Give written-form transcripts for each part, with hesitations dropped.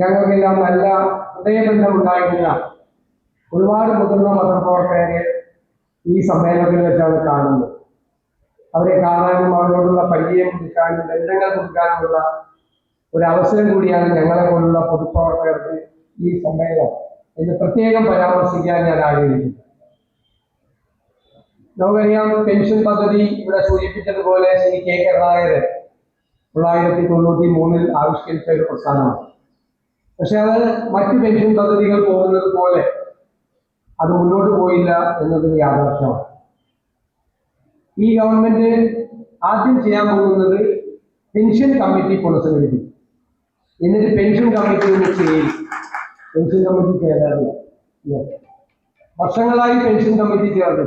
ഞങ്ങൾക്കെല്ലാം നല്ല ഹൃദയബന്ധമുണ്ടായിരുന്ന ഒരുപാട് മുതിർന്ന പത്രപ്രവർത്തകരെ ഈ സമ്മേളനത്തിൽ വെച്ചാണ് കാണുന്നത്. അവരെ കാണാനും അവരോടുള്ള പരിചയം പുതുക്കാനും ബന്ധങ്ങൾ പുതുക്കാനുമുള്ള ഒരു അവസരം കൂടിയാണ് ഞങ്ങളെ പോലുള്ള പൊതുപ്രവർത്തകർക്ക് ഈ സമ്മേളനം എന്ന് പ്രത്യേകം പരാമർശിക്കാൻ ഞാൻ ആഗ്രഹിക്കുന്നു. നമുക്കറിയാം, പെൻഷൻ പദ്ധതി ഇവിടെ സൂചിപ്പിച്ചതുപോലെ ശ്രീ കെ കരുണാകരൻ 1993 ആവിഷ്കരിച്ച ഒരു പ്രസ്ഥാനമാണ്. പക്ഷെ അത് മറ്റ് പെൻഷൻ പദ്ധതികൾ പോകുന്നത് പോലെ അത് മുന്നോട്ട് പോയില്ല എന്നതൊരു യാഥാർത്ഥ്യമാണ്. ഈ ഗവൺമെന്റ് ആദ്യം ചെയ്യാൻ പോകുന്നത് പെൻഷൻ കമ്മിറ്റി പുനഃസംഘടിപ്പിക്കും. എന്നിട്ട് പെൻഷൻ കമ്മിറ്റി ഒന്ന് ചെയ്യും. പെൻഷൻ കമ്മിറ്റി ചേരാറില്ല, വർഷങ്ങളായി പെൻഷൻ കമ്മിറ്റി ചേർന്നു.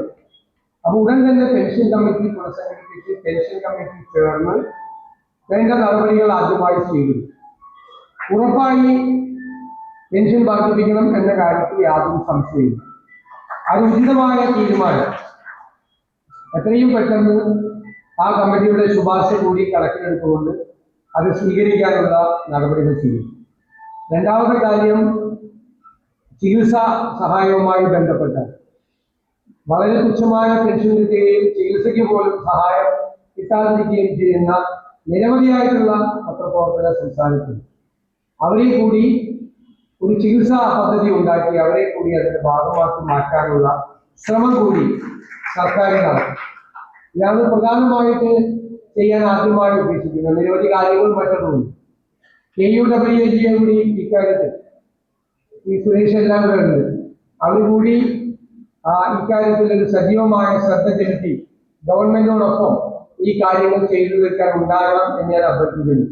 അപ്പൊ ഉടൻ തന്നെ പെൻഷൻ കമ്മിറ്റി പുനഃസംഘടിപ്പിച്ച് പെൻഷൻ കമ്മിറ്റി ചേർന്ന് വേണ്ട നടപടികൾ ആദ്യമായി സ്വീകരിക്കും. ഉറപ്പായി പെൻഷൻ വർദ്ധിപ്പിക്കണം എന്ന കാര്യത്തിൽ യാതൊരു സംശയമില്ല. അത് ഉചിതമായ തീരുമാനം എത്രയും പെട്ടെന്ന് ആ കമ്മിറ്റിയുടെ ശുപാർശ കൂടി കണക്കിലെടുത്തുകൊണ്ട് അത് സ്വീകരിക്കാനുള്ള നടപടികൾ ചെയ്യും. രണ്ടാമത്തെ കാര്യം, ചികിത്സാ സഹായവുമായി ബന്ധപ്പെട്ട വളരെ തുച്ഛമായ പെൻഷൻ കിട്ടുകയും ചികിത്സയ്ക്ക് പോലും സഹായം കിട്ടാതിരിക്കുകയും ചെയ്യുന്ന നിരവധിയായിട്ടുള്ള പത്രപ്രവർത്തകർ സംസ്ഥാനത്തുണ്ട്. അവരെ കൂടി ഒരു ചികിത്സാ പദ്ധതി ഉണ്ടാക്കി അവരെ കൂടി അതിന്റെ ഭാഗമാക്കി മാറ്റാനുള്ള ശ്രമം കൂടി സർക്കാരിനാണ്. ഇതാണ് പ്രധാനമായിട്ട് ചെയ്യാൻ ആദ്യമായി ഉദ്ദേശിക്കുന്നത്. നിരവധി കാര്യങ്ങൾ മറ്റൊന്നുണ്ട്. KUWAG കൂടി ഇക്കാര്യത്തിൽ ഈ സുരേഷ് എല്ലാം കൂടെ ഉണ്ട്. അവർ കൂടി ഇക്കാര്യത്തിൽ ഒരു സജീവമായ ശ്രദ്ധ ചെലുത്തി ഗവൺമെന്റിനോടൊപ്പം ഈ കാര്യങ്ങൾ ചെയ്തു തീർക്കാൻ ഉണ്ടാകണം എന്ന് ഞാൻ അഭ്യർത്ഥിക്കുന്നു.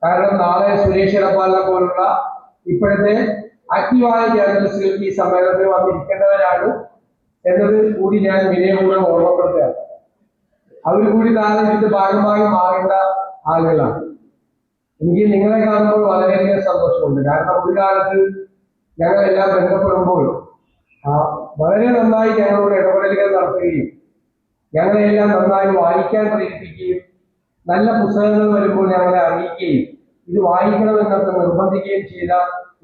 കാരണം നാളെ സുരേഷ് എടപ്പാളിനെ പോലുള്ള ഇപ്പോഴത്തെ ആക്റ്റീവായ ജേർണലിസ്റ്റുകൾക്ക് ഈ സമ്മേളനത്തിൽ വന്നിരിക്കേണ്ടവരാണ് എന്നത് കൂടി ഞാൻ വിനയപൂർവ്വം ഓർമ്മപ്പെടുത്തുകയാണ്. അവർ കൂടി നാളെ ഇതിന്റെ ഭാഗമായി മാറേണ്ട ആളുകളാണ്. എനിക്ക് നിങ്ങളെ കാണുമ്പോൾ വളരെയധികം സന്തോഷമുണ്ട്. കാരണം ഒരു കാലത്ത് ഞങ്ങളെല്ലാം ബന്ധപ്പെടുമ്പോൾ വളരെ നന്നായി ഞങ്ങളോട് ഇടപെടലുകൾ നടത്തുകയും ഞങ്ങളെല്ലാം നന്നായി വായിക്കാൻ പ്രേരിപ്പിക്കുകയും നല്ല പുസ്തകങ്ങൾ വരുമ്പോൾ ഞങ്ങളെ അറിയിക്കുകയും ഇത് വായിക്കണമെന്നൊക്കെ നിർബന്ധിക്കുകയും ചെയ്ത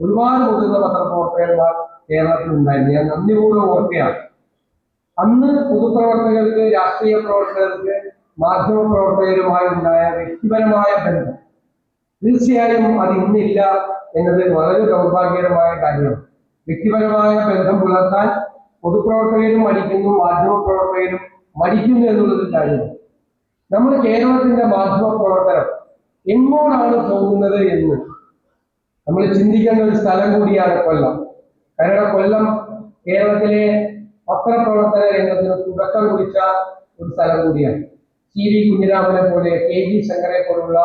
ഒരുപാട് മുതിർന്ന പത്രപ്രവർത്തകന്മാർ കേരളത്തിലുണ്ടായിരുന്നു. ഞാൻ നന്ദിപൂർവ്വം ഓർക്കുകയാണ്. അന്ന് പൊതുപ്രവർത്തകർക്ക്, രാഷ്ട്രീയ പ്രവർത്തകർക്ക്, മാധ്യമ പ്രവർത്തകരുമായി ഉണ്ടായ വ്യക്തിപരമായ ബന്ധം തീർച്ചയായും അത് ഇന്നില്ല എന്നത് വളരെ ദൗർഭാഗ്യകരമായ കാര്യമാണ്. വ്യക്തിപരമായ ബന്ധം പുലർത്താൻ പൊതുപ്രവർത്തകരും മടിക്കുന്നു, മാധ്യമ പ്രവർത്തകരും മടിക്കുന്നു എന്നുള്ളൊരു കാര്യമാണ്. നമ്മുടെ കേരളത്തിന്റെ മാധ്യമ പ്രവർത്തനം എങ്ങോട്ടാണ് പോകുന്നത് എന്ന് നമ്മൾ ചിന്തിക്കേണ്ട ഒരു സ്ഥലം കൂടിയാണ് കൊല്ലം. കാരണം കൊല്ലം കേരളത്തിലെ പത്രപ്രവർത്തന രംഗത്തിന് തുടക്കം കുറിച്ച ഒരു സ്ഥലം കൂടിയാണ്. CV കുഞ്ഞിരാമനെ പോലെ, KG ശങ്കരെ പോലുള്ള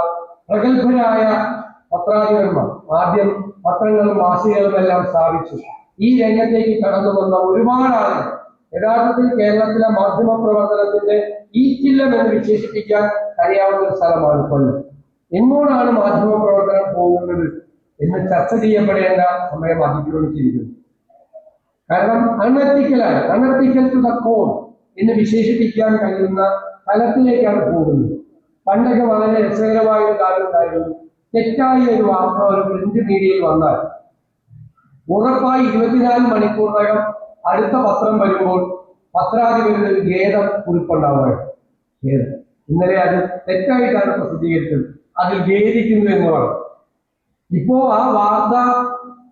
പ്രഗത്ഭരായ പത്രാധിപന്മാർ ആദ്യം പത്രങ്ങളും മാസികകളും എല്ലാം സ്ഥാപിച്ചു. ഈ രംഗത്തേക്ക് കടന്നു വന്ന ഒരുപാട് ആളുകൾ യഥാർത്ഥത്തിൽ കേരളത്തിലെ മാധ്യമ പ്രവർത്തനത്തിന്റെ ഈറ്റില്ലം എന്ന് വിശേഷിപ്പിക്കാൻ കഴിയാവുന്ന ഒരു സ്ഥലമാണ് കൊല്ലം. എങ്ങോട്ടാണ് മാധ്യമ പ്രവർത്തനം പോകുന്നത് എന്ന് ചർച്ച ചെയ്യപ്പെടേണ്ട സമയം അതിക്രമിച്ചിരിക്കുന്നു. കാരണം അൺഎത്തിക്കൽ ടു ദ കോർ എന്ന് വിശേഷിപ്പിക്കാൻ കഴിയുന്ന തലത്തിലേക്കാണ് പോകുന്നത്. പണ്ടൊക്കെ വളരെ രസകരമായ ഒരു കാര്യം ഉണ്ടായിരുന്നു. തെറ്റായ ഒരു വാർത്ത ഒരു പ്രിന്റ് മീഡിയയിൽ വന്നാൽ ഉറപ്പായി 24 മണിക്കൂറിനകം അടുത്ത പത്രം വരുമ്പോൾ പത്രാധിപരുടെ ഒരു ഖേദം കുറിപ്പുണ്ടാവുകയാണ്. ഇന്നലെ അത് തെറ്റായിട്ടാണ് പ്രസിദ്ധീകരിച്ചത്, അതിൽ ഖേദിക്കുന്നു എന്ന് പറഞ്ഞു. ഇപ്പോ ആ വാർത്ത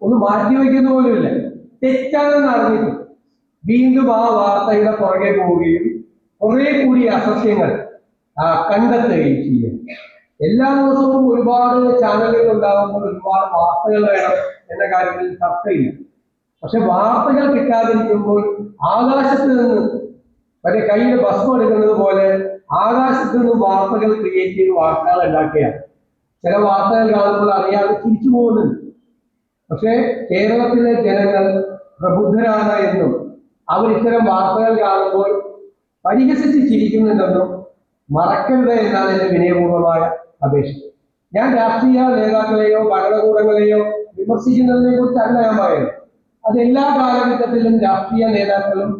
ഒന്ന് മാറ്റിവെക്കുന്ന പോലുമില്ല. തെറ്റാണെന്ന് അറിഞ്ഞിട്ട് വീണ്ടും ആ വാർത്തയുടെ പുറകെ പോവുകയും കുറെ കൂടി അസത്യങ്ങൾ കണ്ടെത്തുകയും ചെയ്യും. എല്ലാ ദിവസവും ഒരുപാട് ചാനലുകൾ ഉണ്ടാകുമ്പോൾ ഒരുപാട് വാർത്തകൾ വേണം എന്ന കാര്യത്തിൽ തർക്കമില്ല. പക്ഷെ വാർത്തകൾ കിട്ടാതിരിക്കുമ്പോൾ ആകാശത്ത് നിന്ന് മറ്റേ കയ്യിൽ ഭസ്മം എടുക്കുന്നത് പോലെ ആകാശത്ത് നിന്ന് വാർത്തകൾ ക്രിയേറ്റ് ചെയ്ത് വാർത്തകൾ ഉണ്ടാക്കുകയാണ്. ചില വാർത്തകൾ കാണുമ്പോൾ അറിയാതെ തിരിച്ചു പോകുന്നുണ്ട്. പക്ഷെ കേരളത്തിലെ ജനങ്ങൾ പ്രബുദ്ധരാണ് എന്നും അവർ ഇത്തരം വാർത്തകൾ കാണുമ്പോൾ പരിഹസിച്ച് ചിരിക്കുന്നുണ്ടെന്നും മറക്കരുത് എന്നാണ് എന്റെ വിനയപൂർവമായ അപേക്ഷ. ഞാൻ രാഷ്ട്രീയ നേതാക്കളെയോ ഭരണകൂടങ്ങളെയോ വിമർശിക്കുന്നതിനെ കുറിച്ചല്ല ഞാൻ പറയുന്നത്. അത് എല്ലാ കാലഘട്ടത്തിലും രാഷ്ട്രീയ നേതാക്കളും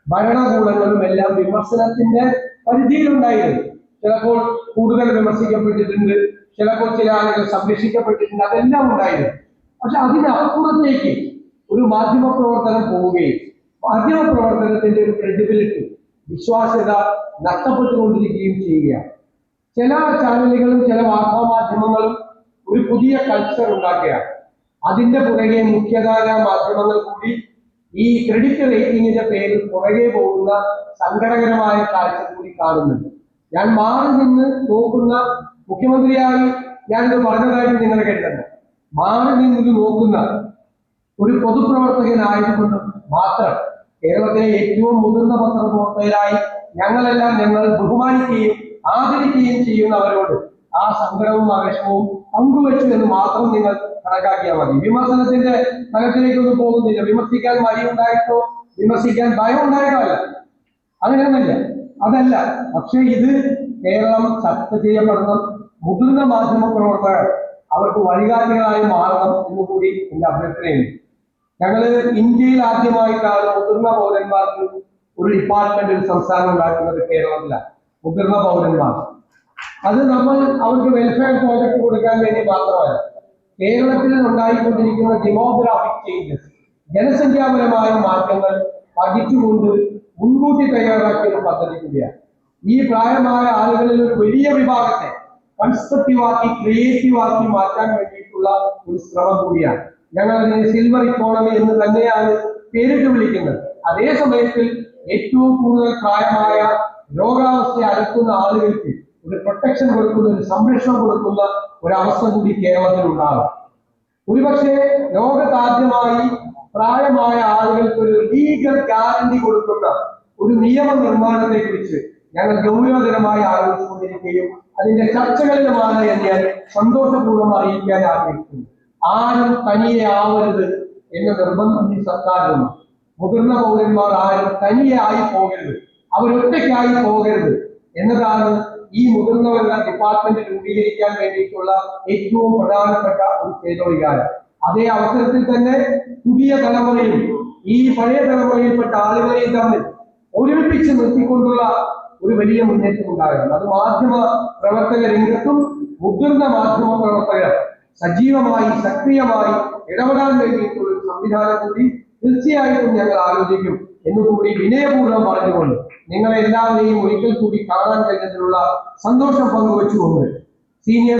ഭരണകൂടങ്ങളും എല്ലാം വിമർശനത്തിന്റെ പരിധിയിലുണ്ടായിരുന്നു. ചിലപ്പോൾ കൂടുതൽ വിമർശിക്കപ്പെട്ടിട്ടുണ്ട്, ചിലപ്പോൾ ചില ആളുകൾ സംരക്ഷിക്കപ്പെട്ടിട്ടുണ്ട്, അതെല്ലാം ഉണ്ടായിരുന്നു. പക്ഷെ അതിനപ്പുറത്തേക്ക് ഒരു മാധ്യമ പ്രവർത്തനം പോവുകയും മാധ്യമ പ്രവർത്തനത്തിന്റെ ഒരു ക്രെഡിബിലിറ്റി, വിശ്വാസ്യത നഷ്ടപ്പെട്ടുകൊണ്ടിരിക്കുകയും ചെയ്യുകയാണ്. ചില ചാനലുകളും ചില വാർത്താ മാധ്യമങ്ങളും ഒരു പുതിയ കൾച്ചർ ഉണ്ടാക്കുകയാണ്. അതിന്റെ പുറകെ മുഖ്യധാര മാധ്യമങ്ങൾ കൂടി ഈ ക്രെഡിറ്റ് റേറ്റിംഗിന്റെ പേരിൽ പുറകെ പോകുന്ന സങ്കടകരമായ കാഴ്ച കൂടി കാണുന്നുണ്ട്. ഞാൻ മാറി നിന്ന് നോക്കുന്ന മുഖ്യമന്ത്രിയായി ഞാനിത് പറഞ്ഞതായിട്ട് നിങ്ങൾ കരുതണ്ട. മാറി നിന്ന് നോക്കുന്ന ഒരു പൊതുപ്രവർത്തകനായതുകൊണ്ട് മാത്രം കേരളത്തിലെ ഏറ്റവും മുതിർന്ന പത്രപ്രവർത്തകരായി ഞങ്ങൾ ബഹുമാനിക്കുകയും ആദരിക്കുകയും ചെയ്യുന്നവരോട് ആ സങ്കടവും ആവേശവും പങ്കുവച്ചു എന്ന് മാത്രം നിങ്ങൾ കണക്കാക്കിയാൽ മതി. വിമർശനത്തിന്റെ തലത്തിലേക്കൊന്നും പോകുന്നില്ല. വിമർശിക്കാൻ മടിയുണ്ടായിട്ടോ വിമർശിക്കാൻ ഭയം ഉണ്ടായിട്ടോ അല്ല, അങ്ങനെയൊന്നുമില്ല, അതല്ല. പക്ഷെ ഇത് കേരളം ചർച്ച ചെയ്യപ്പെടണം. മുതിർന്ന മാധ്യമ പ്രവർത്തകർ അവർക്ക് വഴികാട്ടികളായി മാറണം എന്നുകൂടി എന്റെ അഭ്യർത്ഥനയുണ്ട്. ഞങ്ങള് ഇന്ത്യയിൽ ആദ്യമായിട്ടാണ് മുതിർന്ന പൗരന്മാർക്ക് ഒരു ഡിപ്പാർട്ട്മെന്റ്, ഒരു സംസ്ഥാനം ഉണ്ടാക്കുന്നത് കേരളത്തിലാണ്. മുതിർന്ന പൗരന്മാർ അത് നമ്മൾ അവർക്ക് വെൽഫെയർ പ്രോജക്ട് കൊടുക്കാൻ വേണ്ടി മാത്രമല്ല, കേരളത്തിൽ ഉണ്ടായിക്കൊണ്ടിരിക്കുന്ന ഡെമോഗ്രാഫിക് ചേഞ്ചസ്, ജനസംഖ്യാപരമായ മാറ്റങ്ങൾ പഠിച്ചുകൊണ്ട് മുൻകൂട്ടി തയ്യാറാക്കിയ ഒരു പദ്ധതി കൂടിയാണ്. ഈ പ്രായമായ ആളുകളിൽ ഒരു വലിയ വിഭാഗത്തെ കൺസ്ട്രക്റ്റീവാക്കി ക്രിയേറ്റീവാക്കി മാറ്റാൻ വേണ്ടിയിട്ടുള്ള ഒരു ശ്രമം കൂടിയാണ്. ഞങ്ങൾ അതിനെ സിൽവർ ഇക്കോണമി എന്ന് തന്നെയാണ് പേരിട്ട് വിളിക്കുന്നത്. അതേ സമയത്തിൽ ഏറ്റവും കൂടുതൽ പ്രായമായ രോഗാവസ്ഥ അലക്കുന്ന ആളുകൾക്ക് ഒരു പ്രൊട്ടക്ഷൻ കൊടുക്കുന്ന, ഒരു സംരക്ഷണം കൊടുക്കുന്ന ഒരവസ്ഥ കൂടി കേരളത്തിൽ ഉണ്ടാകും. ഒരുപക്ഷെ ലോകത്താദ്യമായി പ്രായമായ ആളുകൾക്ക് ഒരു ലീഗൽ ഗ്യാരണ്ടി കൊടുക്കുന്ന ഒരു നിയമനിർമ്മാണത്തെ കുറിച്ച് ഞങ്ങൾ ഗൗരവതരമായി ആലോചിച്ചുകൊണ്ടിരിക്കുകയും അതിന്റെ ചർച്ചകളിലുമാണ് എന്ന് ഞാൻ സന്തോഷപൂർവ്വം അറിയിക്കാൻ ആഗ്രഹിക്കുന്നു. ആരും തനിയെ ആവരുത് എന്ന നിർബന്ധം ഈ സർക്കാരിനുണ്ട്. മുതിർന്ന പൗരന്മാർ ആരും തനിയെ ആയി പോകരുത്, അവരൊറ്റയ്ക്കായി പോകരുത് എന്നതാണ് ഈ മുതിർന്നവരുടെ ഡിപ്പാർട്ട്മെന്റ് രൂപീകരിക്കാൻ വേണ്ടിയിട്ടുള്ള ഏറ്റവും പ്രധാനപ്പെട്ട ഒരു ചേതോവികാരം. അതേ അവസരത്തിൽ തന്നെ പുതിയ തലമുറയും ഈ പഴയ തലമുറയിൽപ്പെട്ട ആളുകളെയും തമ്മിൽ ഒരുമിപ്പിച്ച് നിർത്തിക്കൊണ്ടുള്ള ഒരു വലിയ മുന്നേറ്റം ഉണ്ടാകണം. അത് മാധ്യമ പ്രവർത്തക രംഗത്തും മുതിർന്ന മാധ്യമ പ്രവർത്തകർ സജീവമായി സക്രിയമായി ഇടപെടാൻ വേണ്ടിയിട്ടുള്ള ഒരു സംവിധാനം കൂടി തീർച്ചയായിട്ടും ഞങ്ങൾ ആലോചിക്കും എന്നുകൂടി വിനയപൂർവ്വം പറഞ്ഞുകൊണ്ട് നിങ്ങളെല്ലാവരെയും ഒരിക്കൽ കൂടി കാണാൻ കഴിഞ്ഞതിലുള്ള സന്തോഷം പങ്കുവെച്ചുകൊണ്ട് സീനിയർ